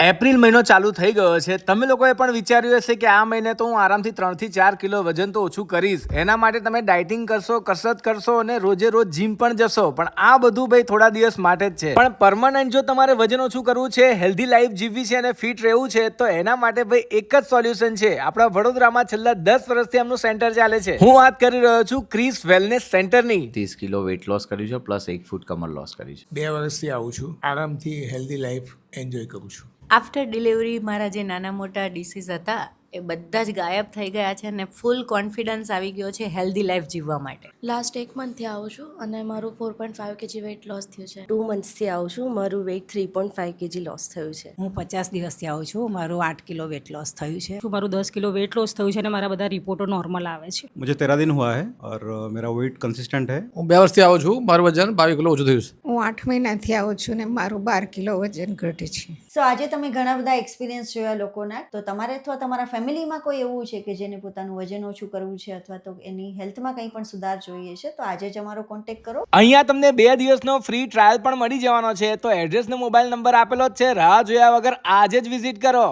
April મહિનો ચાલુ થઈ ગયો છે. તમે લોકોએ પણ વિચાર્યું હશે કે આ મહિને તો હું આરામથી 3 થી 4 કિલો વજન તો ઓછું કરીશ. એના માટે તમે ડાયટિંગ કરશો, કસરત કરશો અને રોજે રોજ જીમ પણ જશો. પણ આ બધું ભાઈ થોડા દિવસ માટે જ છે. પણ પરમનન્ટ જો તમારે વજન ઓછું કરવું છે, હેલ્ધી લાઈફ જીવવી છે અને ફિટ રહેવું છે, તો એના માટે ભાઈ એક જ સોલ્યુશન છે. આપણા વડોદરામાં છેલ્લા 10 વર્ષથી આમનું સેન્ટર ચાલે છે. હું વાત કરી રહ્યો છું ક્રિસ વેલનેસ સેન્ટરની. 30 કિલો વેટ લોસ કર્યું છે પ્લસ 1 ફૂટ કમર લોસ કરી છે. 2 વર્ષથી આવું છું. આરામથી હેલ્ધી લાઈફ એન્જોય કરું છું. આફ્ટર ડિલિવરી મારા જે નાના મોટા ડિસીઝ હતા એ બધા જ ગાયબ થઈ ગયા છે અને ફૂલ કોન્ફિડન્સ આવી ગયો છે હેલ્ધી લાઈફ જીવવા માટે. લાસ્ટ 1 મંથથી આવું છું અને મારું 4.5 kg વેઇટ લોસ થયું છે. 2 મંથ્સથી આવું છું, મારું વેઇટ 3.5 kg લોસ થયું છે. હું 50 દિવસથી આવું છું, મારું 8 કિલો વેટ લોસ થયું છે. મારું 10 કિલો વેટ લોસ થયું છે અને મારા બધા રિપોર્ટો નોર્મલ આવે છે. मुझे 13 दिन हुआ है और मेरा वेट कंसिस्टेंट है. હું 2 વર્ષથી આવું છું. મારું વજન 22 કિલો ઓછું થયું છે. હું 8 મહિનાથી આવું છું ને મારું 12 કિલો વજન ઘટ્યું છે. સો આજે તમે ઘણા બધા એક્સપિરિયન્સ જોયા લોકોના, તો તમારે અથવા તમારા ફેમિલીમાં કોઈ એવું છે કે જેને પોતાનું વજન ઓછું કરવું છે અથવા તો એની હેલ્થમાં કંઈ પણ સુધાર જોઈએ છે, તો આજે જ અમારો કોન્ટેક્ટ કરો. અહીંયા તમને 2 દિવસનો ફ્રી ટ્રાયલ પણ મળી જવાનો છે. તો એડ્રેસ ને મોબાઈલ નંબર આપેલો જ છે. રાહ જોયા વગર આજે જ વિઝિટ કરો.